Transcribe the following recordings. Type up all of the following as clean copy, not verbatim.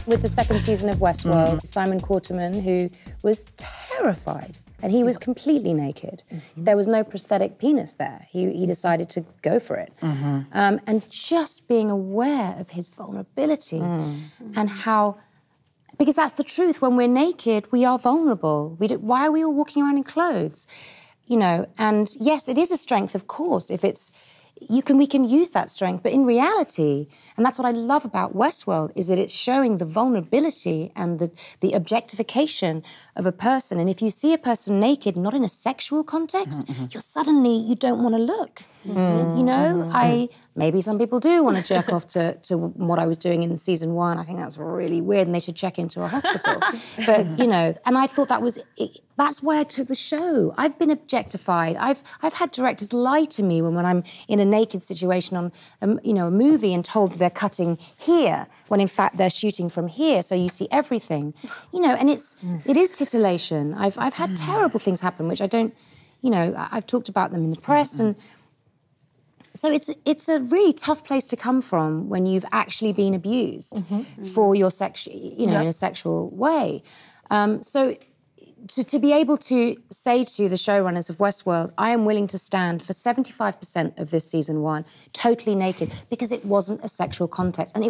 with the second season of Westworld, Simon Quarterman, who was terrified, and he was completely naked. There was no prosthetic penis there. He decided to go for it. And just being aware of his vulnerability and how, because that's the truth, when we're naked, we are vulnerable. Why are we all walking around in clothes? You know, and yes, it is a strength, of course, if it's, we can use that strength, but in reality, and that's what I love about Westworld, is that it's showing the vulnerability and the objectification of a person. And if you see a person naked, not in a sexual context, you don't want to look. You know, maybe some people do want to jerk off to what I was doing in season 1. I think that's really weird, and they should check into a hospital. But, you know, and I thought that's why I took the show. I've been objectified. I've had directors lie to me when I'm in a naked situation on, a movie and told that they're cutting here, when in fact they're shooting from here, so you see everything. You know, and it is titillation. I've had terrible things happen, which I don't, you know, I've talked about them in the press, and so it's a really tough place to come from when you've actually been abused for your in a sexual way. So to be able to say to the showrunners of Westworld, I am willing to stand for 75% of this season 1 totally naked, because it wasn't a sexual context. And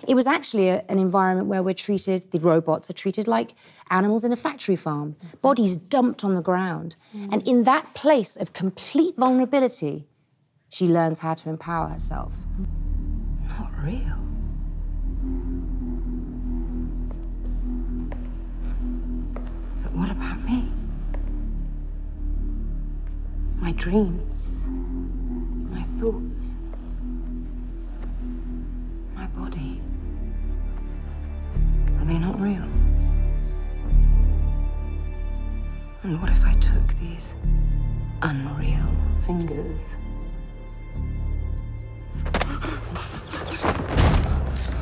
it was actually an environment where the robots are treated like animals in a factory farm, bodies dumped on the ground. And in that place of complete vulnerability, she learns how to empower herself. Not real. But what about me? My dreams, my thoughts, my body. Are they not real? And what if I took these unreal fingers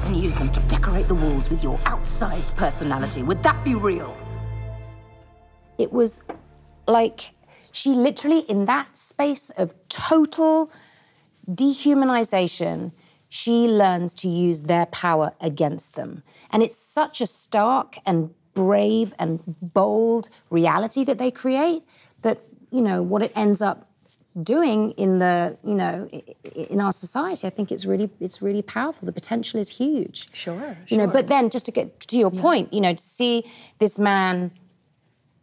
and use them to decorate the walls with your outsized personality? Would that be real? It was like she literally, in that space of total dehumanization, she learns to use their power against them. And it's such a stark and brave and bold reality that they create that, you know, what it ends up doing in in our society, I think it's really powerful. The potential is huge. Sure. You know, but then just to get to your point, you know, to see this man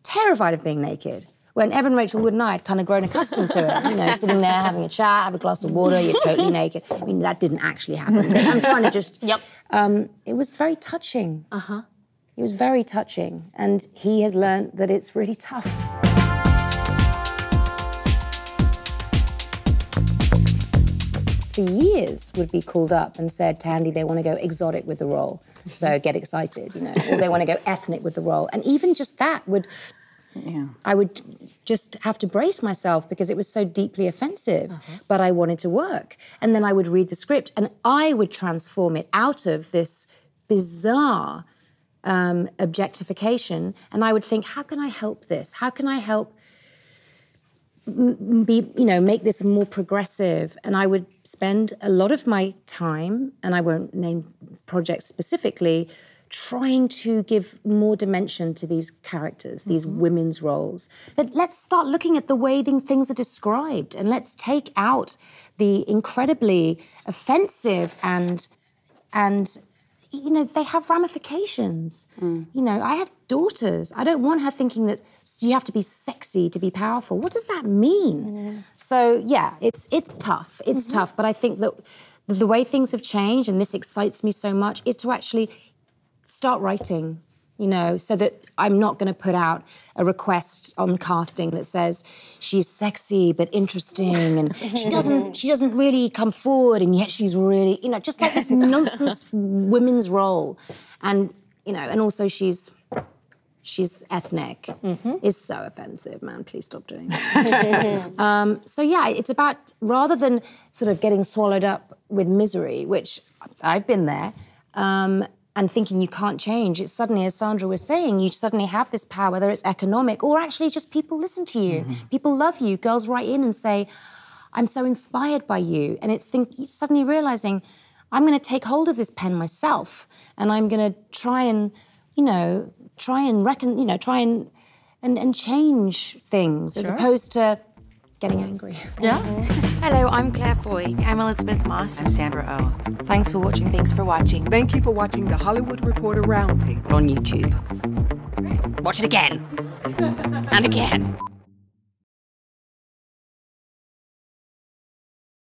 terrified of being naked, when Evan, Rachel Wood and I had kind of grown accustomed to it, you know, sitting there having a chat, have a glass of water, you're totally naked. I mean, that didn't actually happen. But I'm trying to just... it was very touching. It was very touching. And he has learned that it's really tough. For years would be called up and said, Thandie, they want to go exotic with the role, so get excited, you know, or they want to go ethnic with the role. And even just that would, I would just have to brace myself because it was so deeply offensive, but I wanted to work. And then I would read the script and I would transform it out of this bizarre objectification, and I would think, how can I help this? How can I help make this more progressive? And I would spend a lot of my time, and I won't name projects specifically, trying to give more dimension to these characters, these women's roles. But let's start looking at the way things are described, and let's take out the incredibly offensive and you know, they have ramifications. You know, I have daughters. I don't want her thinking that you have to be sexy to be powerful. What does that mean? So, yeah, it's tough. It's tough. But I think that the way things have changed, and this excites me so much, is to actually start writing, you know, so that I'm not going to put out a request on casting that says she's sexy but interesting and she doesn't really come forward and yet she's really, you know, just like this nonsense women's role. And, you know, and also she's ethnic is so offensive, man. Please stop doing that. So yeah, it's about, rather than sort of getting swallowed up with misery, which I've been there, and thinking you can't change, it's suddenly, as Sandra was saying, you suddenly have this power, whether it's economic or actually just people listen to you. People love you. Girls write in and say, I'm so inspired by you. And it's suddenly realizing I'm going to take hold of this pen myself, and I'm going to try and, and change things as opposed to getting angry. Yeah? Hello, I'm Claire Foy. I'm Elizabeth Moss. I'm Sandra Oh. Thanks for watching. Thanks for watching. Thank you for watching the Hollywood Reporter Roundtable On YouTube. Watch it again. And again.